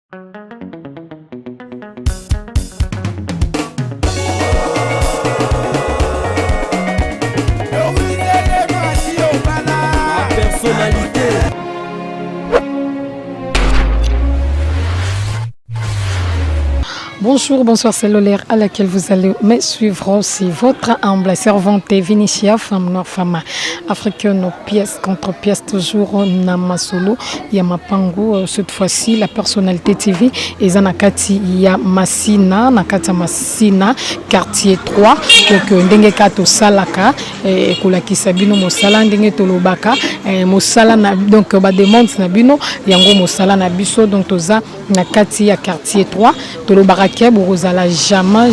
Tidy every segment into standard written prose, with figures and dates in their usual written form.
Personnalité. Bonjour, bonsoir, c'est l'horaire à laquelle vous allez me suivre aussi. Votre humble servante Vinicia, femme noire, femme africaine, pièce contre pièce, toujours Namasolo, Yamapango. Cette fois-ci, la personnalité TV est Zanakati Yamassina, Nakata Massina, quartier 3. Donc, Ndenge Kato Salaka, Kolaki Sabino Mosala, Ndenge Tolobaka, Mosala, donc, demande Nabino, Yango Mosala Nabiso, donc, Toza, Nakati ya quartier 3, Tolobaka. Vous allez jamais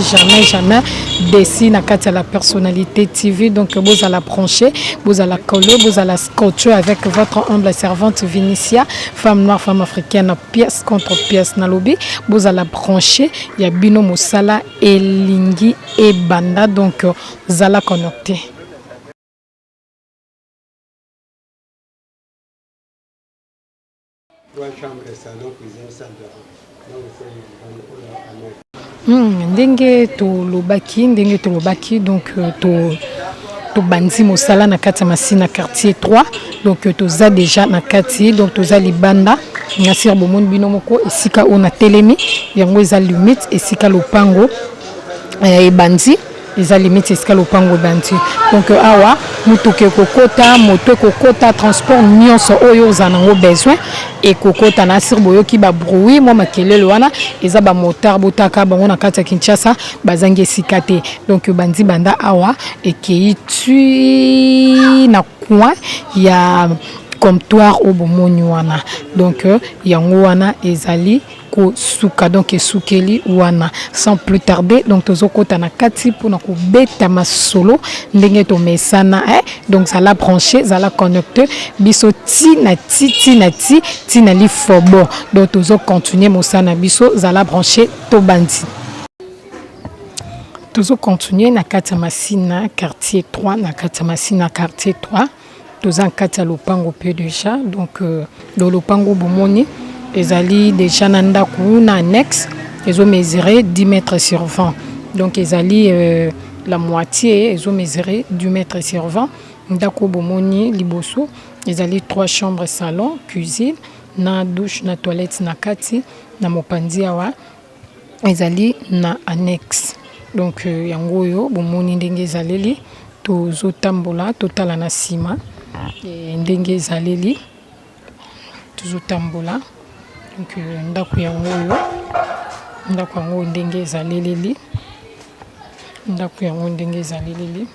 dessiner la personnalité TV. Donc vous allez brancher, vous allez coller, vous allez scotcher avec votre humble servante Vinicia, femme noire, femme africaine, pièce contre pièce na lobby. Vous allez brancher, il y a Bino Mosala, Elingi et Banda. Donc vous allez connecter. Trois chambres, salon, cuisine, salle de bain. Ndenge tolobaki donc to bandi mosala na kati Massina quartier 3 donc toza déjà na kati donc toza libanda na sir bomon bino moko esika ona telemi yango eza limite esika lopango e bandi eza limite esika lopango bandi donc awa mutuke kokota moto kokota transport nyonso oyo zanango besoin et kokota na sir boyoki ba bruit mo makelelo wana eza ba motar botaka bango na kati ya Kinshasa bazangi esika te donc bandi banda awa ekei tu na coin ya comptoir au bomoni wana donc yango wana ezali suka donc esukeli wana sans plus tarder donc tozokota na kati pona ko beta masolo ndenge to mesana donc ça la brancher ça la connecter biso ti na li fobo donc tozo continuer mosana biso ça la brancher to bandi tozo continuer na kati Massina quartier 3 na kati Massina quartier 3 toza kati ya lopango pe déjà donc do lopango bomoni ezali déjà na ndaku na annexe ezo mesurer 10 mètres sur 20 donc ezali la moitié ezo mesurer 10 mètres sur 20 ndaku bomoni liboso ezali 3 chambres salon cuisine na douche na toilette na kati na mopanzi awa ezali na annexe donc yango yo bomoni ndenge ezaleli tozo tambola totala na sima ndenge ezaleli tozo tambola donc ndako yango ndenge ezaleli ndako yango ndenge ezaleli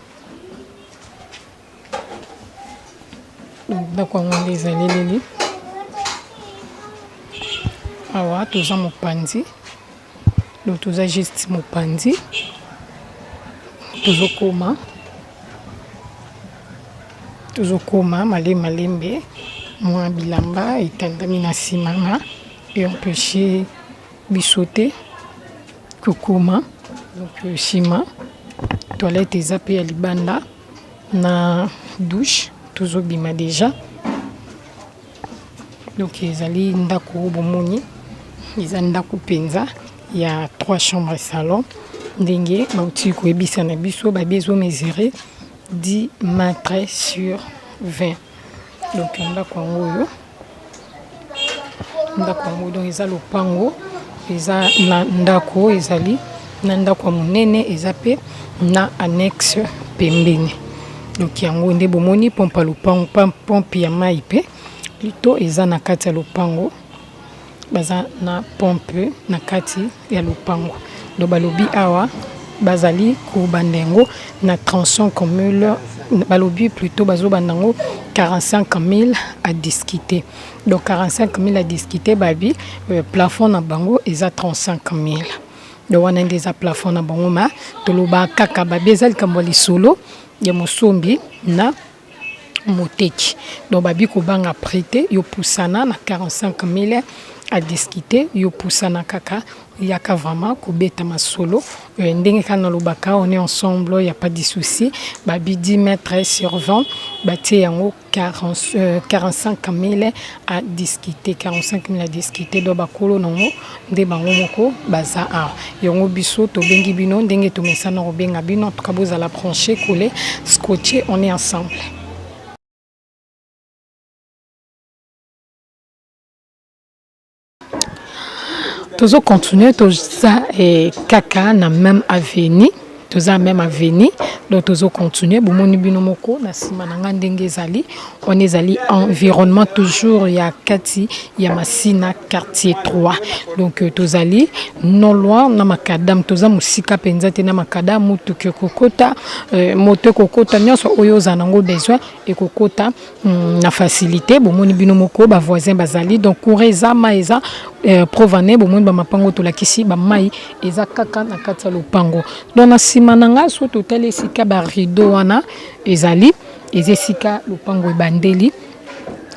ndako yango ndenge ezaleli awa toza mopanzi donc toza juste mopanzi tozokoma malembe mwa bilamba etandami na nsima na empêcher bisoter kokoma donc nsima toilette eza pe ya libanda na douche tozobima déjà donc ezali ndako bomoni eza ndako penza ya 3 chambres salon ndenge bauti koyebisa na biso babi ezo mesurer 10 mètres sur 20 donc ndako yango oyo donc eza lopango eza na ndako ezali na ndako monene eza pe na annexe pembeni donc yango nde bomoni pompe lopango pompe ya mai pe plutôt eza na kati ya lopango baza na pompe na kati ya lopango do balobi awa bazali ko bandengo na transon comme balobi plutôt bazo bandango 45 000 à discuter donc 45 000 à discuter babi plafond na bango eza 35 000 donc wana ndeza plafond na bango ma toloba kaka babi ezali kambo lisolo ya mosombi na moteki donc babi ko banga prêter yo pusana na 45 000 à discuter yo pusana kaka yaka vraiment kobeta masolo ndenge kana lobaka on est ensemble, il y a pas de souci babi 10 mètres sur 20 batie yango 45 000 à discuter 45 000 à discuter do bakolo nango nde bango moko baza a yango biso to bengi bino ndenge to mesana robenga bino en tout cas boza la brancher coller scotcher on est ensemble. Toujours continuer toza kaka na même avenue toza même avenue donc toujours continuer bomoni bino moko na sima na nga ndenge ezali on ezali environnement toujours ya kati ya Masina quartier 3 donc tozali non loin na makadam toza musika penza te na makadam mutu ke kokota moto kokota nyonso oyo zanango besoin et kokota na facilité bomoni bino moko ba voisin bazali donc kureza maeza provane bomoni ba mapango to lakisi ba mai eza kaka na kati ya lopango donc na sima na nga so totale sika ba rideau wana ezali ezesika lopango ebandeli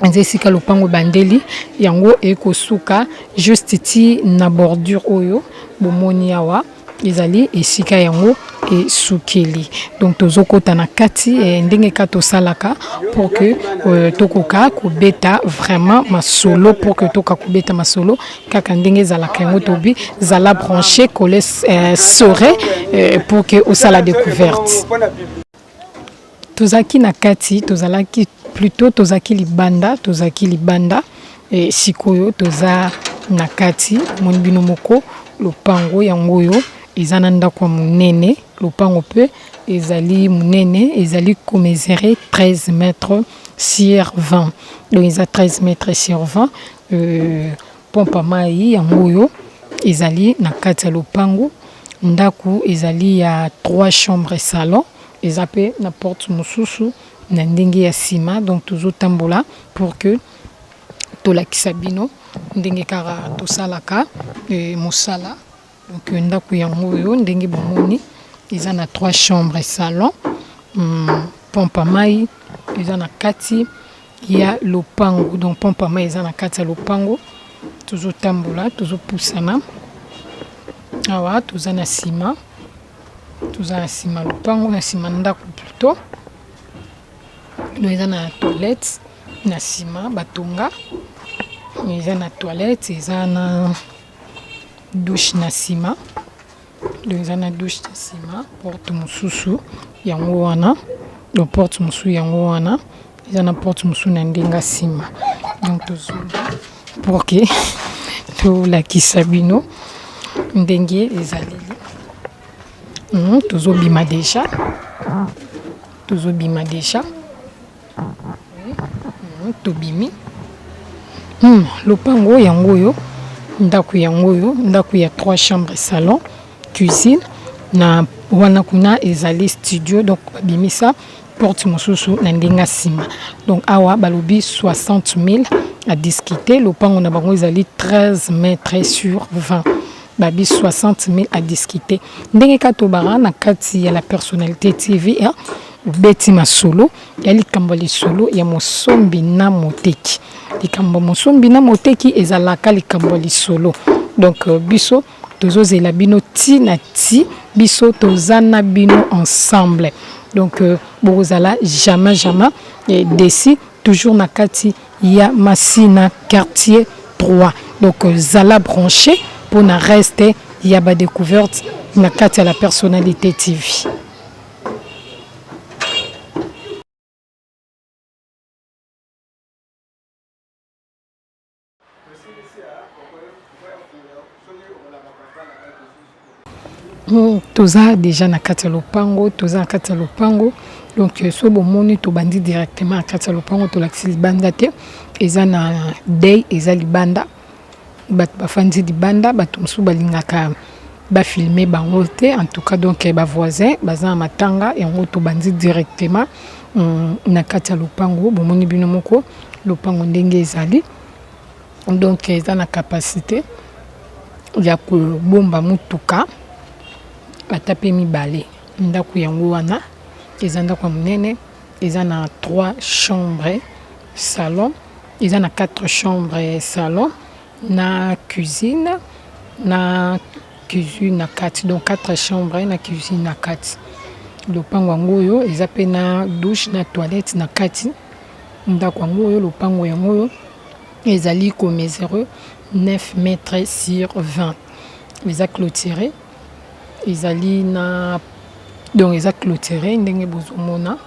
ezesika lopango bandeli yango ekosuka juste ti na bordure oyo bomoni awa ezali esika yango esukeli donc tozokota na kati ndenge ka tosalaka pour que tokoka kobeta vraiment masolo pour que toka kobeta masolo kaka ndenge ezalaka yango tobi zala branché coller sore pour que osala découverte tozaki na kati tozalaki plutôt tozaki libanda sikoyo toza na kati moni bino moko lopango yango yo ezana ndako munene lopango pe ezali munene ezali commiséré 13 mètres sur 20 donc eza 13 mètres sur 20 pompa mai yango yo ezali na kati ya lopango ndako ezali ya 3 chambres salon eza pe na porte mosusu na ndenge ya sima donc toujours tambola pour que tolakisa bino ndenge kaka tosalaka mosala donc ndako yango yo ndenge bomoni eza na 3 chambres salon pompa mai eza na kati ya lopango donc pompa mai eza na kati ya lopango toujours tambola toujours pusana awa toza na sima lopango na sima ndako plutôt eza na toilette na sima batonga eza na toilette eza na douche na sima eza na douche na sima porte mosusu yango wana do porte mosusu yango wana eza na porte mosusu na ndenga sima donc tozoba pour que tolakisa bino ndenge ezaleli tozobima déjà tobimi lopango yango yo ndako yango yo ndako ya 3 chambres salon cuisine na wana kuna ezali studio donc babimisa porte mosusu na ndenga sima donc awa balobi 60 000 à discuter lopango na bango ezali 13 mètres sur 20 babi 60 000 à discuter ndenge katobara na kati ya la personnalité TV beti masolo ya likambo lisolo ya mosombi na moteki likambo mosombi na moteki ezalaka likambo lisolo donc biso tozozela bino ti na ti biso tozana bino ensemble donc bozala jamais desi toujours na kati ya Masina quartier 3 donc zala branché pour na rester ya ba découverte na kati ya la personnalité TV. Toza déjà na kati ya lopango donc so bomoni to bandi directement na kati ya lopango to lakisi libanda te eza na day eza libanda bato bafandi libanda bato mosusu balingaka bafilme bango te en tout cas donc ba voisin baza na matanga yango to bandi directement na kati ya lopango bomoni bino moko lopango ndenge ezali donc eza na capacité ya kobomba mutuka batape mibale ndako yango wana eza ndako munene eza na 3 chambres salon eza na 4 chambres salon na cuisine na kati, donc 4 chambres na cuisine na kati. Lopango yango oyo eza pe na douche na toilette na kati. Ndako yango oyo lopango yango oyo ezali ko mesure 9 mètres sur 20. Eza clôturé. Ezali na donc eza clôturé ndenge bozomona.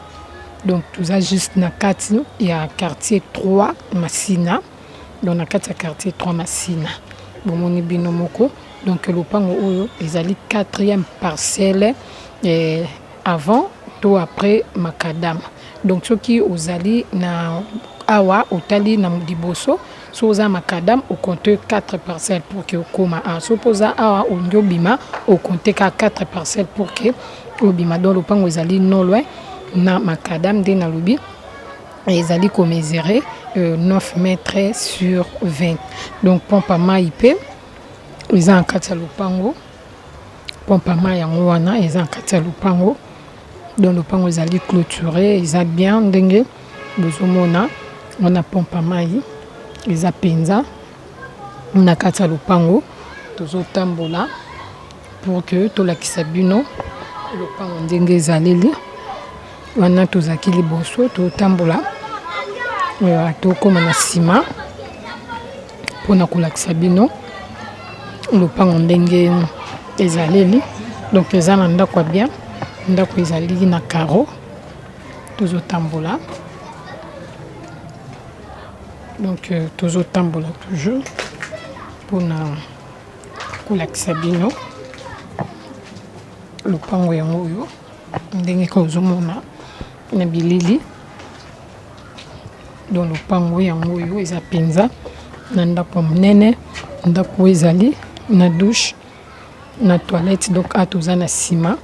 Donc tout ça juste na kati ya quartier 3 Masina. Donc na kati ya quartier 3 Masina. Bomoni bino moko. Donc lopango oyo ezali 4e parcelle avant to après Macadam. Donc soki ozali na awa otali na liboso so oza Macadam au compte 4 parcelles pour que okoma a so poza awa ondobima au compte 4 parcelles pour que obima. Donc lopango ezali non loin na Macadam de na lobi ezali ko mesurer 9 mètres sur 20. Donc pompe à mai pe eza en kati ya lopango. Pompe à mai yango wana eza en kati ya lopango. Donc lopango ezali clôturé, eza bien ndenge bozomona on a pompe à mai eza penza na kati ya lopango. Tozotambola pour que tolakisa bino lopango ndenge ezaleli wana tozaki liboso totambola tokoma na nsima mpona kolakisa bino lopango ndenge ezaleli. Donc eza na ndako bien, ndako ezali na carreau. Tozotambola donc tozotambola toujours mpona kolakisa bino lopango yango oyo ndenge kozomona na bilili. Donc lopango yango oyo eza penza na ndako monene. Ndako ezali na douche na toilette. Donc atoza na nsima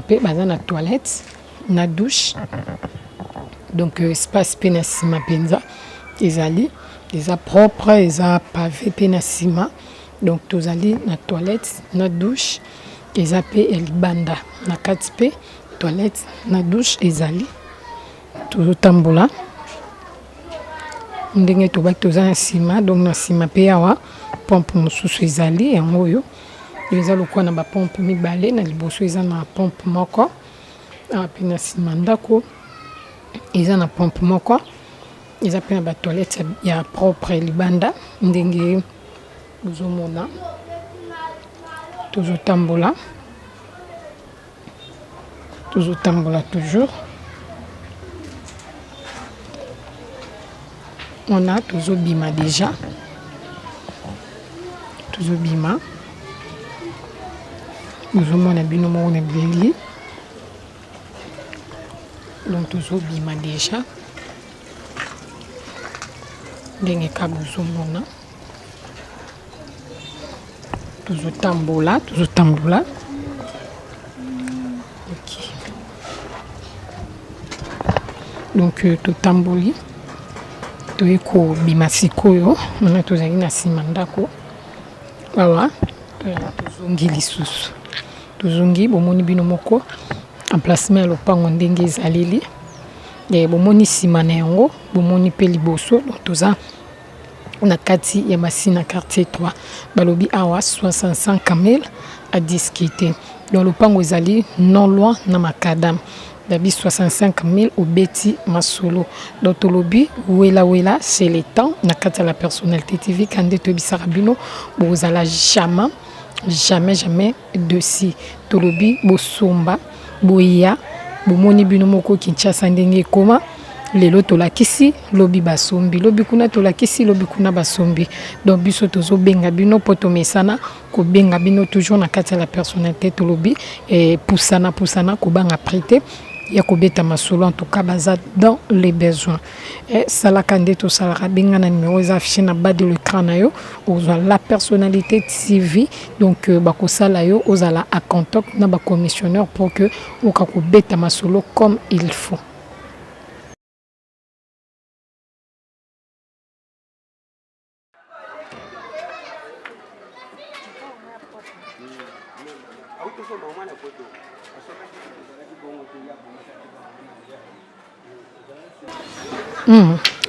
pe baza na toilette na douche. Donc espace pe na nsima penza ezali eza propre, eza pavé pe na nsima. Donc tozali na toilette na douche eza pe elibanda na kati pe toilette na douche ezali. Tozotambola ndenge tobaki toza na nsima. Donc na nsima pe awa pompe mosusu ezali yango oyo eza lokwa na bapompe mibale. Na liboso eza na pompe moko awa pe na nsima ndako eza na pompe moko. Eza pe na batoilette ya propre libanda ndenge bozomona. Tozotambola toujours on a tozobima déjà tozobima bozomona bino moko na bilili. Donc tozobima déjà ndenge ka bozomona tozotambola ok. Donc totamboli toye kobima sikoyo wana tozali na nsima ndako awa tozongi lisusu tozongi. Bomoni bino moko emplacement ya lopango ndenge ezaleli bomoni nsima na yango bomoni pe liboso. Donc toza na kati ya Masina quartier 3 balobi awa 65 000 à discuter. Donc lopango ezali non loin na Macadam dabi 65 000 au beti masolo. Donc tolobi wela c'est le temps na kati ya la personnalité TV kande tobisaka bino bozala jamais de si tolobi bosomba boya bomoni bino moko Kinshasa ndenge koma lelo tolakisi lobi basombi lobi kuna tolakisi lobi kuna basombi. Donc biso tozobenga bino poto mesana ko benga bino toujours na kati ya la personnalité tolobi poussana ko banga prêter ya kobeta masolo en tout cas baza dans les besoins. Salaka ndeto salaka benga na numéro affiché na bas de l'écran na yo ozwa la personnalité TV. Donc bakosala yo ozala à contact na ba commissionnaire pour que okakobeta masolo comme il faut.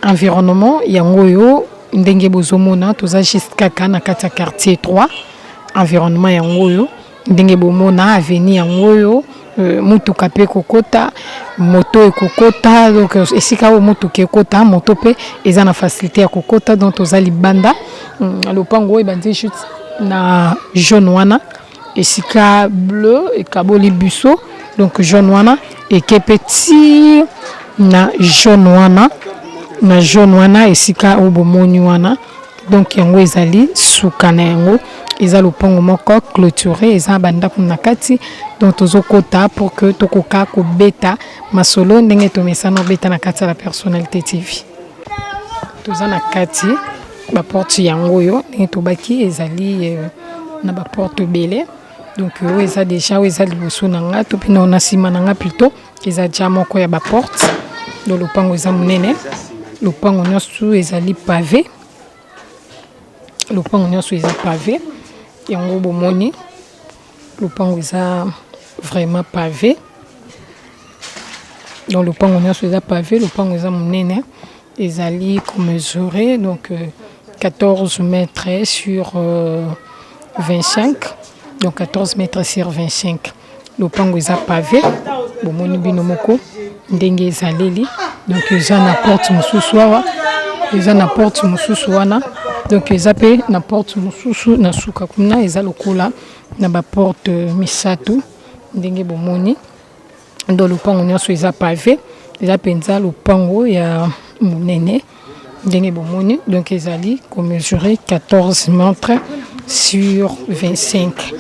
Environnement yango yo ndenge bozomona toza juste kaka na kati ya quartier 3 environnement yango oyo ndenge bomona avenue yango oyo mutuka pe kokota moto ekokota donc esika o mutuka ekota moto pe eza na facilité ya kokota donc toza libanda lopango ebandi juste na jaune wana esika bleu ekaboli buso donc jaune wana eke petit na jaune wana esika obomoni wana donc yango ezali suka na yango eza lopango moko clôturé eza bandako na kati donc tozokota pour que tokoka kobeta masolo ndenge tomesana obeta na kati ya la personnalité TV toza na kati ba porte yango oyo ndenge tobaki ezali na ba porte belé donc eza déjà eza liboso na nga to pina na sima na nga plutôt eza déjà moko ya ba porte donc lopango eza munene lopango nyonso ezali pavé lopango nyonso eza pavé yango bomoni lopango eza vraiment pavé donc lopango nyonso eza pavé lopango eza munene ezali mesuré donc 14 mètres sur 25 donc 14 mètres sur 25 lopango eza pavé bomoni bino moko ndenge ezaleli donc eza na porte mosusu awa eza na porte mosusu wana donc eza pe na porte mosusu na suka kuna eza lokola na ba porte misato ndenge bomoni ndo lopango nyonso eza pavé eza penza lopango ya munene ndenge bomoni donc ezali mesurer 14 mètres sur 25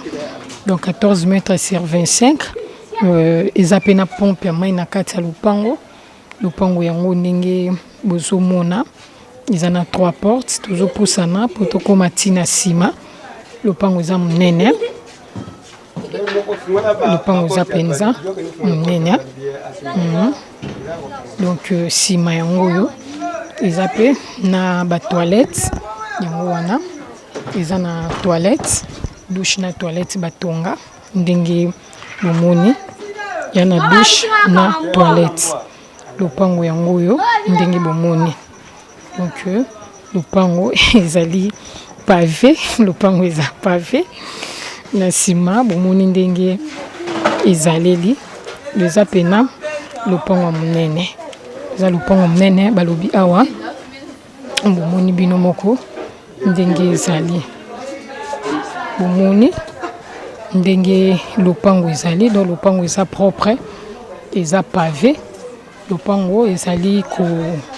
donc 14 mètres sur 25 eza pe na pompe ya mai na kati ya lopango yango ndenge bozomona eza na 3 portes tozopusana po tokoma ntina nsima lopango eza munene lopango eza mpenza munene donc nsima yango oyo eza pe na batoilette yango wana eza na toilette douche na toilette batonga ndenge bomoni ya na douche na toilette lopango yango oyo ndenge bomoni donc lopango ezali pavé lopango eza pavé na nsima bomoni ndenge ezaleli eza pena lopango munene eza lopango munene balobi awa bomoni bino moko ndenge ezali bomoni ndenge lopango ezali donc lopango eza propre eza pavé lopango ezali ko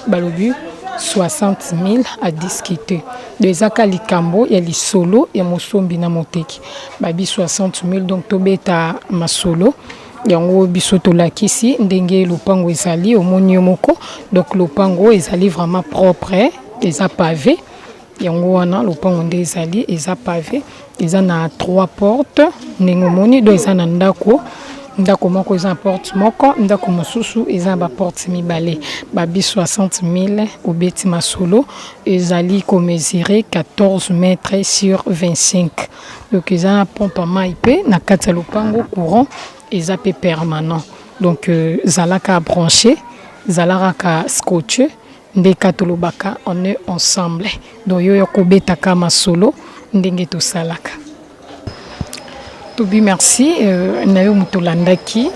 balobi 60 000 à discuter dezaka likambo ya lisolo ya mosombi na moteki babi 60 000 donc tobeta masolo yango biso tolakisi ndenge lopango ezali omoni moko donc lopango ezali vraiment propre eza pavé yango wana lopango nde ezali eza pavé eza na 3 portes ndenge omoni do eza na ndako moko eza porte moko ndako mosusu eza ba porte mibale babi 60 000 obeti masolo ezali ko mesurer 14 mètres sur 25 donc eza na pompe mai pe na kati ya lopango courant eza pe permanent donc zalaka branché zalaka scotché nde katolobaka on est ensemble donc yo kobetaka masolo ndenge tosalaka Tobi merci nayo mutolandaki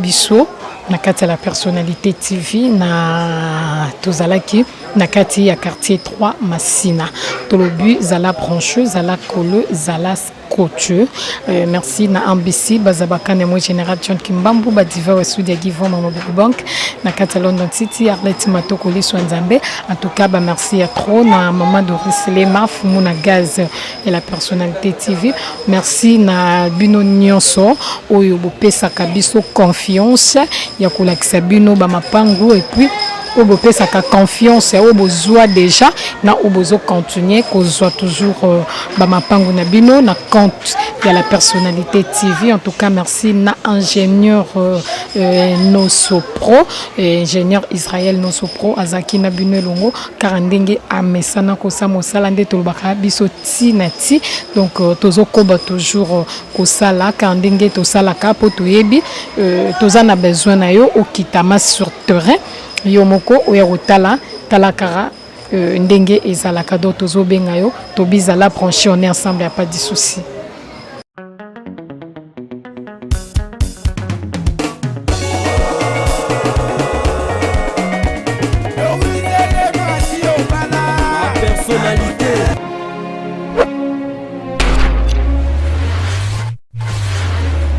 biso na kati la personnalité TV na tozalaki na kati ya quartier 3 Masina tolobi zala brancheux zala colleux zala coacheux merci na ambisi bazabaka na mo général John Kimbambu badiva wa Sudi Givon Mama Bank na kati London City Arlette Matoko Liso Nzambe en tout cas merci à trop na maman Doris Lema Fumuna Gaz et la personnalité TV merci na bino nyonso oyo bopesa kabiso confiance ya kolakisa bino ba mapangu et puis obo pesa ka confiance obo zoa déjà na obozo continuer kozwa toujours ba mapangu na bino na compte ya la personnalité TV en tout cas merci na ingénieur Nosopro ingénieur Israël Nosopro azaki na bino longo car ndenge amesana ko sa mosala nde tolobaka biso tinati donc tozo koba toujours ko sala car ndenge to sala ka po toyebi tozana besoin na yo okitama sur terrain yomoko oya kotala talakara ndenge ezalaka donc tozobenga yo tobizala branché on est ensemble, y a pas de souci.